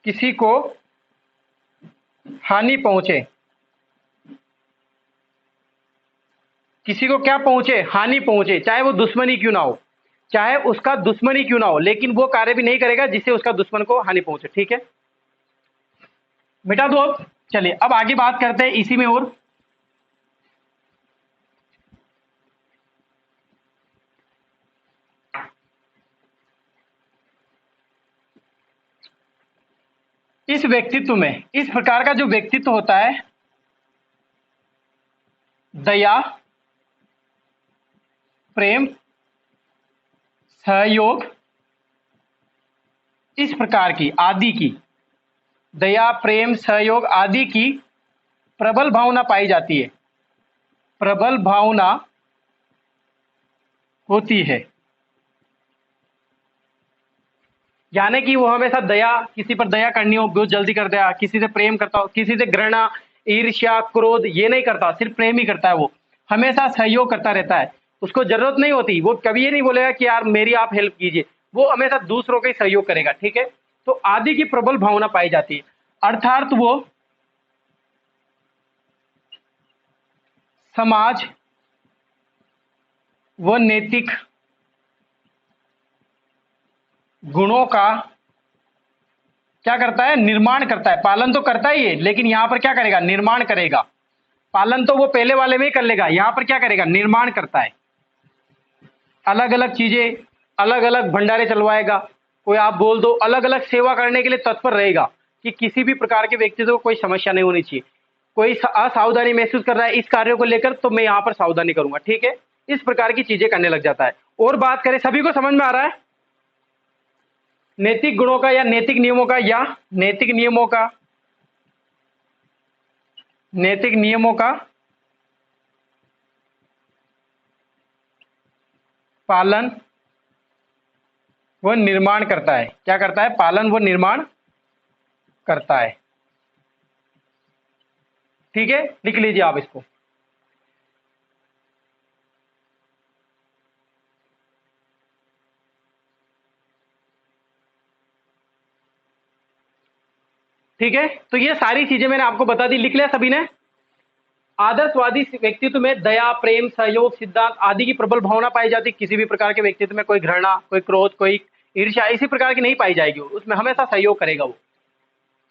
किसी को हानि पहुंचे। किसी को क्या पहुंचे? हानि पहुंचे, चाहे वो दुश्मनी क्यों ना हो, चाहे उसका दुश्मनी क्यों ना हो, लेकिन वो कार्य भी नहीं करेगा जिससे उसका दुश्मन को हानि पहुंचे। ठीक है, मिटा दो अब। चलिए अब आगे बात करते हैं इसी में। और इस व्यक्तित्व में, इस प्रकार का जो व्यक्तित्व होता है, दया, प्रेम, सहयोग, इस प्रकार की आदि की, दया, प्रेम, सहयोग आदि की प्रबल भावना पाई जाती है, प्रबल भावना होती है। यानी कि वो हमेशा दया, किसी पर दया करनी हो बहुत जल्दी कर दया, किसी से प्रेम करता हो, किसी से घृणा, ईर्ष्या, क्रोध ये नहीं करता, सिर्फ प्रेम ही करता है। वो हमेशा सहयोग करता रहता है, उसको जरूरत नहीं होती, वो कभी ये नहीं बोलेगा कि यार मेरी आप हेल्प कीजिए, वो हमेशा दूसरों का ही सहयोग करेगा। ठीक है, तो आदि की प्रबल भावना पाई जाती है, अर्थात वो समाज व नैतिक गुणों का क्या करता है? निर्माण करता है। पालन तो करता ही है, लेकिन यहां पर क्या करेगा? निर्माण करेगा। पालन तो वो पहले वाले में ही कर लेगा, यहां पर क्या करेगा? निर्माण करता है। अलग अलग चीजें, अलग अलग भंडारे चलवाएगा। कोई आप बोल दो, अलग अलग सेवा करने के लिए तत्पर रहेगा कि किसी भी प्रकार के व्यक्ति को कोई समस्या नहीं होनी चाहिए। कोई असावधानी महसूस कर रहा है इस कार्य को लेकर, तो मैं यहाँ पर सावधानी करूंगा। ठीक है, इस प्रकार की चीजें करने लग जाता है। और बात करें, सभी को समझ में आ रहा है? नैतिक गुणों का या नैतिक नियमों का, या नैतिक नियमों का, नैतिक नियमों का पालन व निर्माण करता है। क्या करता है? पालन व निर्माण करता है। ठीक है, लिख लीजिए आप इसको। ठीक है, तो ये सारी चीजें मैंने आपको बता दी, लिख लिया सभी ने? आदर्शवादी व्यक्तित्व में दया, प्रेम, सहयोग, सिद्धांत आदि की प्रबल भावना पाई जाती। किसी भी प्रकार के व्यक्तित्व में कोई घृणा, कोई क्रोध, कोई ईर्ष्या इसी प्रकार की नहीं पाई जाएगी। उसमें हमेशा सहयोग करेगा वो,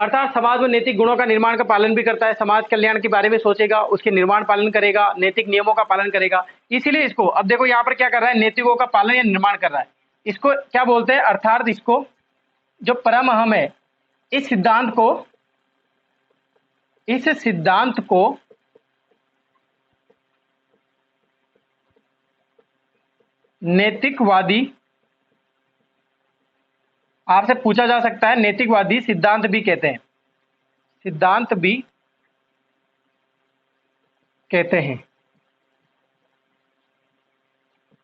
अर्थात समाज में नैतिक गुणों का निर्माण का पालन भी करता है, समाज कल्याण के बारे में सोचेगा, उसके निर्माण पालन करेगा, नैतिक नियमों का पालन करेगा। इसीलिए इसको, अब देखो यहाँ पर क्या कर रहा है? नैतिकों का पालन या निर्माण कर रहा है। इसको क्या बोलते हैं? अर्थात इसको जो परम अहम है, इस सिद्धांत को, इस सिद्धांत को नैतिकवादी, आपसे पूछा जा सकता है, नैतिकवादी सिद्धांत भी कहते हैं, सिद्धांत भी कहते हैं।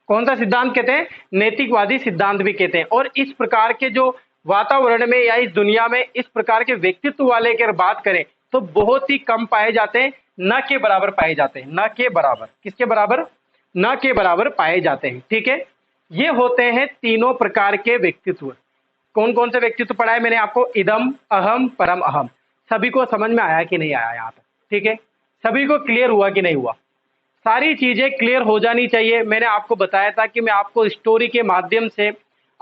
कौन सा सिद्धांत कहते हैं? नैतिकवादी सिद्धांत भी कहते हैं। और इस प्रकार के जो वातावरण में या इस दुनिया में इस प्रकार के व्यक्तित्व वाले की अगर बात करें तो बहुत ही कम पाए जाते हैं, न के बराबर पाए जाते हैं, न के बराबर। किसके बराबर? न के बराबर पाए जाते हैं। ठीक है, ये होते हैं तीनों प्रकार के व्यक्तित्व। कौन कौन से व्यक्तित्व पढ़ा है मैंने आपको? इदम, अहम, परम अहम। सभी को समझ में आया कि नहीं आया यहाँ तक? ठीक है, सभी को क्लियर हुआ कि नहीं हुआ? सारी चीजें क्लियर हो जानी चाहिए। मैंने आपको बताया था कि मैं आपको स्टोरी के माध्यम से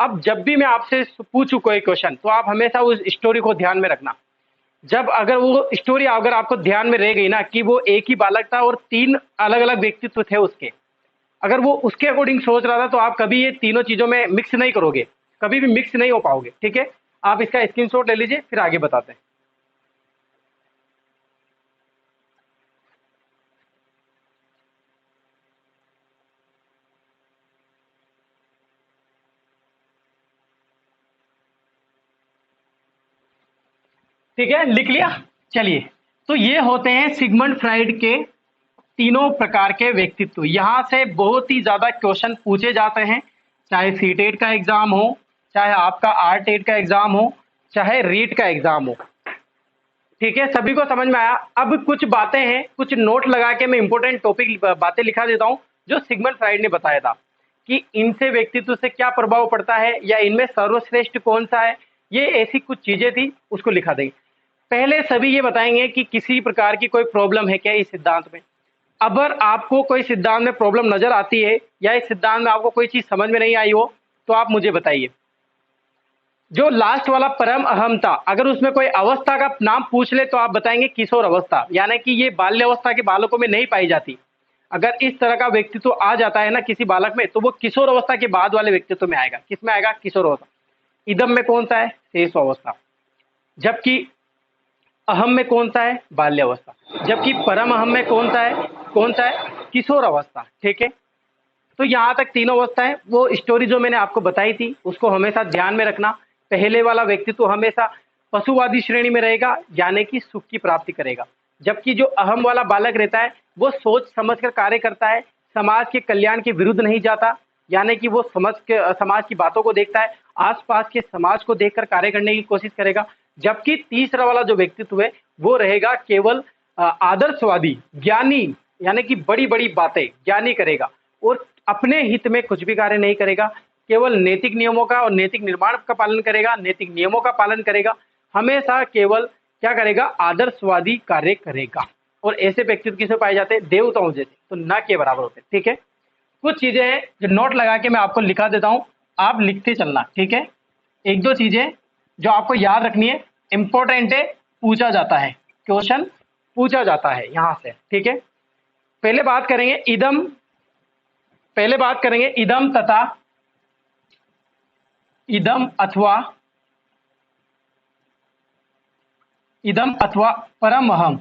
अब जब भी मैं आपसे पूछूं कोई क्वेश्चन तो आप हमेशा उस स्टोरी को ध्यान में रखना। जब अगर वो स्टोरी अगर आपको ध्यान में रह गई ना कि वो एक ही बालक था और तीन अलग अलग व्यक्तित्व थे उसके, अगर वो उसके अकॉर्डिंग सोच रहा था तो आप कभी ये तीनों चीजों में मिक्स नहीं करोगे, कभी भी मिक्स नहीं हो पाओगे। ठीक है, आप इसका स्क्रीनशॉट ले लीजिए, फिर आगे बताते हैं। ठीक है, लिख लिया। चलिए, तो ये होते हैं सिगमंड फ्राइड के तीनों प्रकार के व्यक्तित्व। यहां से बहुत ही ज्यादा क्वेश्चन पूछे जाते हैं, चाहे सीटेट का एग्जाम हो, चाहे आपका आरटेट का एग्जाम हो, चाहे रीट का एग्जाम हो। ठीक है, सभी को समझ में आया। अब कुछ बातें हैं, कुछ नोट लगा के मैं इंपॉर्टेंट टॉपिक बातें लिखा देता हूं जो सिगमंड फ्राइड ने बताया था कि इनसे व्यक्तित्व से क्या प्रभाव पड़ता है या इनमें सर्वश्रेष्ठ कौन सा है। ये ऐसी कुछ चीजें थी, उसको लिखा देंगे। पहले सभी ये बताएंगे कि किसी प्रकार की कोई प्रॉब्लम है क्या इस सिद्धांत में। अगर आपको कोई सिद्धांत में प्रॉब्लम नजर आती है या इस सिद्धांत में आपको कोई चीज समझ में नहीं आई हो तो आप मुझे बताइए। जो लास्ट वाला परम अहम था, अगर उसमें कोई अवस्था का नाम पूछ ले तो आप बताएंगे किशोर अवस्था, यानी कि ये बाल्य अवस्था के बालकों में नहीं पाई जाती। अगर इस तरह का व्यक्तित्व आ जाता है ना किसी बालक में तो वो किशोर अवस्था के बाद वाले व्यक्तित्व में आएगा। किसमें आएगा? किशोर अवस्था। इदम में कौन सा है? शेष अवस्था। जबकि अहम में कौन सा है? बाल्य अवस्था। जबकि परम अहम में कौन सा है? कौन सा है? किशोर अवस्था। ठीक है, तो यहां तक तीनों अवस्थाएं, वो स्टोरी जो मैंने आपको बताई थी उसको हमेशा ध्यान में रखना। पहले वाला व्यक्तित्व हमेशा पशुवादी श्रेणी में रहेगा, यानी कि सुख की प्राप्ति करेगा। जबकि जो अहम वाला बालक रहता है वो सोच समझकर कार्य करता है, समाज के कल्याण के विरुद्ध नहीं जाता, यानी कि वो समाज की बातों को देखता है, आसपास के समाज को देखकर कार्य करने की कोशिश करेगा। जबकि तीसरा वाला जो व्यक्तित्व है वो रहेगा केवल आदर्शवादी, ज्ञानी, यानी कि बड़ी बड़ी बातें ज्ञानी करेगा और अपने हित में कुछ भी कार्य नहीं करेगा। केवल नैतिक नियमों का और नैतिक निर्माण का पालन करेगा, नैतिक नियमों का पालन करेगा, हमेशा केवल क्या करेगा? आदर्शवादी कार्य करेगा। और ऐसे व्यक्तित्व किसे पाए जाते हैं? देवताओं जैसे, तो न के बराबर होते। ठीक है, कुछ चीजें हैं जो नोट लगा के मैं आपको लिखा देता हूं, आप लिखते चलना। ठीक है, एक दो चीजें जो आपको याद रखनी है, इंपॉर्टेंट है, पूछा जाता है, क्वेश्चन पूछा जाता है यहां से। ठीक है, पहले बात करेंगे इदम, पहले बात करेंगे इदम तथा इदम अथवा इदम अथवा परम अहम।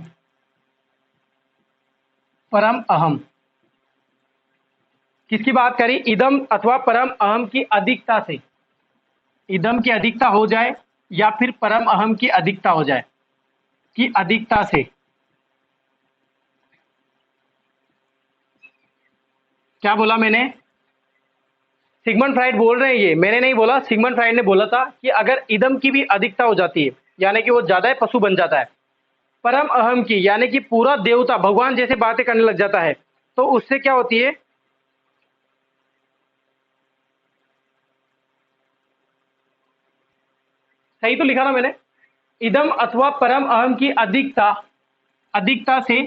परम अहम किसकी बात करी? इदम अथवा परम अहम की अधिकता से। इदम की अधिकता हो जाए या फिर परम अहम की अधिकता हो जाए, की अधिकता से। क्या बोला मैंने? सिगमंड फ्राइड बोल रहे हैं, ये मैंने नहीं बोला, सिगमंड फ्राइड ने बोला था कि अगर इदम की भी अधिकता हो जाती है, यानी कि वो ज्यादा पशु बन जाता है, परम अहम की यानी कि पूरा देवता भगवान जैसे बातें करने लग जाता है, तो उससे क्या होती है? सही तो लिखा ना मैंने? इदम अथवा परम अहम की अधिकता, अधिकता से,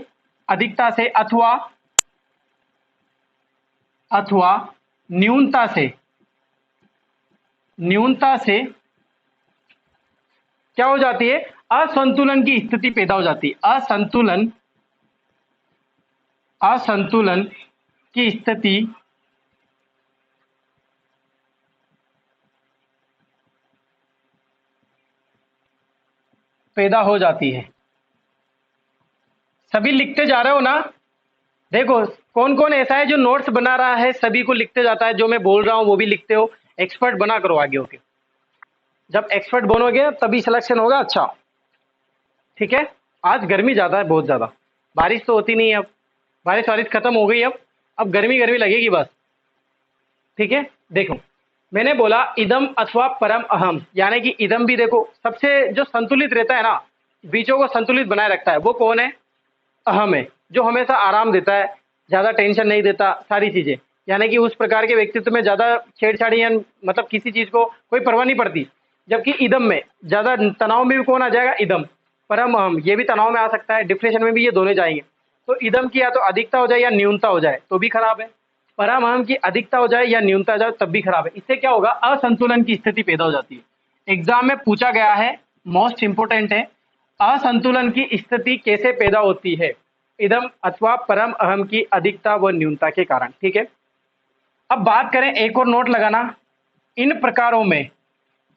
अधिकता से अथवा अथवा न्यूनता से, न्यूनता से क्या हो जाती है? असंतुलन की स्थिति पैदा हो जाती है। असंतुलन, असंतुलन की स्थिति पैदा हो जाती है। सभी लिखते जा रहे हो ना? देखो कौन कौन ऐसा है जो नोट्स बना रहा है, सभी को लिखते जाता है, जो मैं बोल रहा हूं वो भी लिखते हो। एक्सपर्ट बना करो आगे होके, जब एक्सपर्ट बनोगे तभी सिलेक्शन होगा। अच्छा, ठीक है, आज गर्मी ज्यादा है, बहुत ज्यादा। बारिश तो होती नहीं है अब, बारिश वारिश खत्म हो गई अब गर्मी गर्मी लगेगी बस। ठीक है, देखो मैंने बोला इदम अथवा परम अहम, यानी कि इदम भी देखो सबसे जो संतुलित रहता है ना, बीचों को संतुलित बनाए रखता है, वो कौन है? अहम है, जो हमेशा आराम देता है, ज्यादा टेंशन नहीं देता, सारी चीजें, यानी कि उस प्रकार के व्यक्तित्व में ज्यादा छेड़छाड़ी या मतलब किसी चीज को कोई परवाह नहीं पड़ती। जबकि इदम में ज्यादा तनाव में भी कौन आ जाएगा? इदम। परम अहम ये भी तनाव में आ सकता है, डिप्रेशन में भी ये दोनों जाएंगे। तो इदम की या तो अधिकता हो जाए या न्यूनता हो जाए तो भी खराब है। परमाणु की अधिकता हो जाए या न्यूनता हो जाए तब भी खराब है। इससे क्या होगा, असंतुलन की स्थिति पैदा हो जाती है। एग्जाम में पूछा गया है, मोस्ट इंपोर्टेंट है, असंतुलन की स्थिति कैसे पैदा होती है, इदम अथवा परम अहम की अधिकता व न्यूनता के कारण। ठीक है, अब बात करें, एक और नोट लगाना, इन प्रकारों में,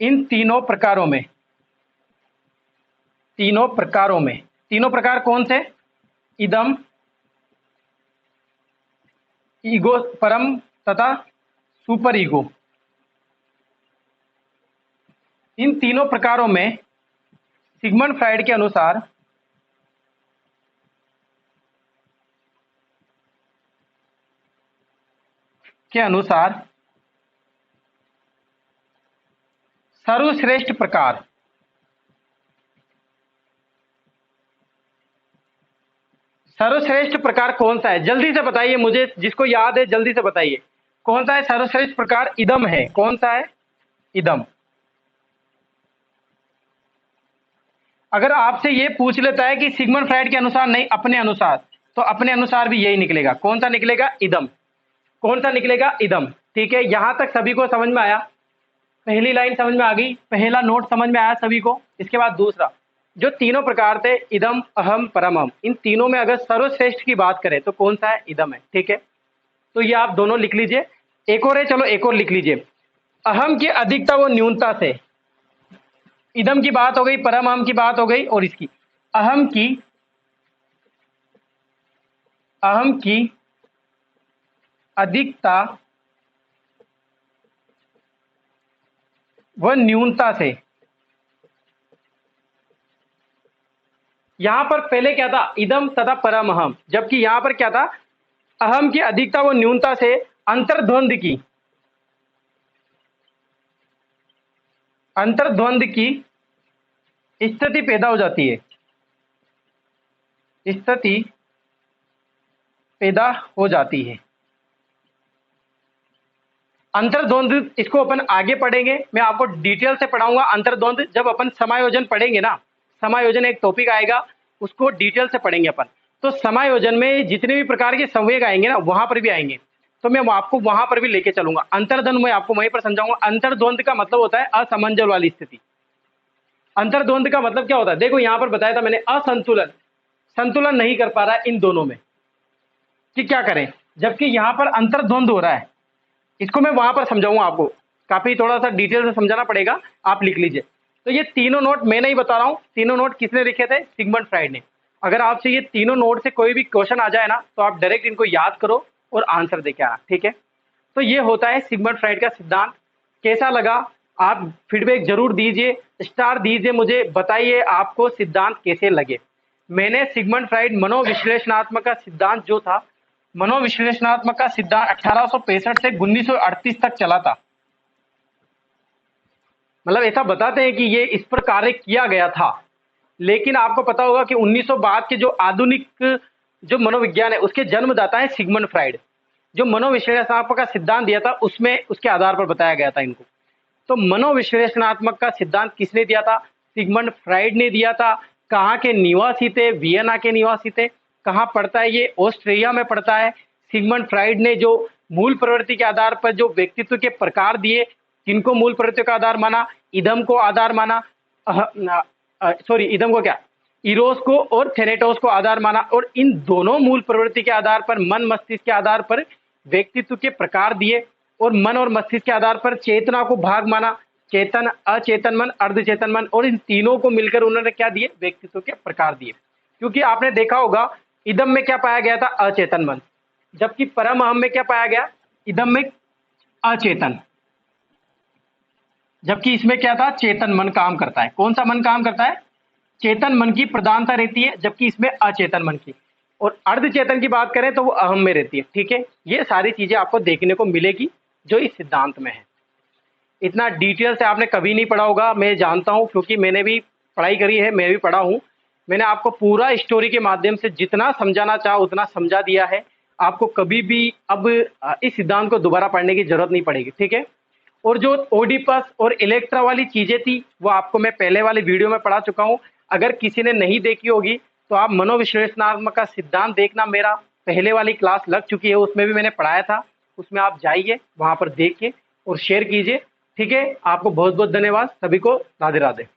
इन तीनों प्रकारों में, तीनों प्रकार कौन से, इदम, ईगो, परम तथा सुपर ईगो, इन तीनों प्रकारों में सिगमंड फ्राइड के अनुसार सर्वश्रेष्ठ प्रकार, सर्वश्रेष्ठ प्रकार कौन सा है, जल्दी से बताइए मुझे, जिसको याद है जल्दी से बताइए कौन सा है सर्वश्रेष्ठ प्रकार। इदम है, कौन सा है, इदम। अगर आपसे ये पूछ लेता है कि सिगमंड फ्राइड के अनुसार नहीं अपने अनुसार, तो अपने अनुसार भी यही निकलेगा, कौन सा निकलेगा, इदम। कौन सा निकलेगा, इदम। ठीक है, यहां तक सभी को समझ में आया, पहली लाइन समझ में आ गई, पहला नोट समझ में आया सभी को। इसके बाद दूसरा, जो तीनों प्रकार थे, इदम, अहम, परमम, इन तीनों में अगर सर्वश्रेष्ठ की बात करें तो कौन सा है, इदम है। ठीक है, तो ये आप दोनों लिख लीजिए। एक और है, चलो एक और लिख लीजिए, अहम की अधिकता व न्यूनता से, इदम की बात हो गई, परम अहम की बात हो गई, और इसकी अहम की अधिकता व न्यूनता से। यहां पर पहले क्या था, इदम तथा परम अहम, जबकि यहां पर क्या था, अहम की अधिकता व न्यूनता से अंतर्द्वंद की स्थिति पैदा हो जाती है, स्थिति पैदा हो जाती है। अंतर्द्वंद, इसको अपन आगे पढ़ेंगे, मैं आपको डिटेल से पढ़ाऊंगा अंतर्द्वंद, जब अपन समायोजन पढ़ेंगे ना, समायोजन एक टॉपिक आएगा, उसको डिटेल से पढ़ेंगे अपन। तो समायोजन में जितने भी प्रकार के संवेग आएंगे ना, वहां पर भी आएंगे, तो मैं आपको वहां पर भी लेके चलूंगा। अंतर्द्वंद मैं आपको वहीं पर समझाऊंगा। अंतर्द्वंद का मतलब होता है असमंजस वाली स्थिति। अंतर्द्वंद का मतलब क्या होता है, देखो यहां पर बताया था मैंने, असंतुलन, संतुलन नहीं कर पा रहा है इन दोनों में, कि क्या करें, जबकि यहां पर अंतर्द्वंद हो रहा है। इसको मैं वहां पर समझाऊंगा आपको, काफी थोड़ा सा डिटेल से समझाना पड़ेगा, आप लिख लीजिए। तो ये तीनों नोट मैं नहीं बता रहा हूं, तीनों नोट किसने लिखे थे, सिगमंड फ्राइड ने। अगर आपसे ये तीनों नोट से कोई भी क्वेश्चन आ जाए ना, तो आप डायरेक्ट इनको याद करो और आंसर देके आना। ठीक है, तो ये होता है सिगमंड फ्राइड का सिद्धांत। कैसा लगा, आप फीडबैक जरूर दीजिए, स्टार दीजिए, मुझे बताइए आपको सिद्धांत कैसे लगे। मैंने सिगमंड फ्राइड मनोविश्लेषणात्मक का सिद्धांत जो था, मनोविश्लेषणात्मक का सिद्धांत 1865 से 1938 तक चला था। मतलब ऐसा बताते हैं कि ये इस पर कार्य किया गया था, लेकिन आपको पता होगा कि 1900 बाद के जो आधुनिक जो मनोविज्ञान है, उसके जन्मदाता है सिगमंड फ्राइड। जो मनोविश्लेषणात्मक का सिद्धांत दिया था, उसमें उसके आधार पर बताया गया था इनको। तो मनोविश्लेषणात्मक का सिद्धांत किसने दिया था, सिगमंड फ्राइड ने दिया था। कहाँ के निवासी थे, वियना के निवासी थे। कहाँ पड़ता है ये, ऑस्ट्रिया में पड़ता है। सिगमंड फ्राइड ने जो मूल प्रवृत्ति के आधार पर जो व्यक्तित्व के प्रकार दिए, किनको मूल प्रवृत्ति का आधार माना, इदम को आधार माना, सॉरी इदम को क्या, इरोस को और थेनेटोस को आधार माना, और इन दोनों मूल प्रवृत्ति के आधार पर, मन मस्तिष्क के आधार पर व्यक्तित्व के प्रकार दिए, और मन और मस्तिष्क के आधार पर चेतना को भाग माना, चेतन, अचेतन मन, अर्धचेतन मन, और इन तीनों को मिलकर उन्होंने क्या दिए, व्यक्तित्व के प्रकार दिए। क्योंकि आपने देखा होगा, इदम में क्या पाया गया था, अचेतन मन, जबकि परम अहम में क्या पाया गया, इदम में अचेतन, जबकि इसमें क्या था, चेतन मन काम करता है। कौन सा मन काम करता है, चेतन मन की प्रधानता रहती है, जबकि इसमें अचेतन मन की, और अर्धचेतन की बात करें तो वो अहम में रहती है। ठीक है, ये सारी चीजें आपको देखने को मिलेगी जो इस सिद्धांत में है। इतना डिटेल से आपने कभी नहीं पढ़ा होगा, मैं जानता हूं, क्योंकि मैंने भी पढ़ाई करी है, मैं भी पढ़ा हूं। मैंने आपको पूरा स्टोरी के माध्यम से जितना समझाना चाहा उतना समझा दिया है। आपको कभी भी अब इस सिद्धांत को दोबारा पढ़ने की जरूरत नहीं पड़ेगी। ठीक है, और जो ओडिपस और इलेक्ट्रा वाली चीजें थी, वो आपको मैं पहले वाले वीडियो में पढ़ा चुका हूं। अगर किसी ने नहीं देखी होगी तो आप मनोविश्लेषणात्मक का सिद्धांत देखना, मेरा पहले वाली क्लास लग चुकी है, उसमें भी मैंने पढ़ाया था। उसमें आप जाइए, वहाँ पर देखिए और शेयर कीजिए। ठीक है, आपको बहुत बहुत धन्यवाद। सभी को राधे राधे।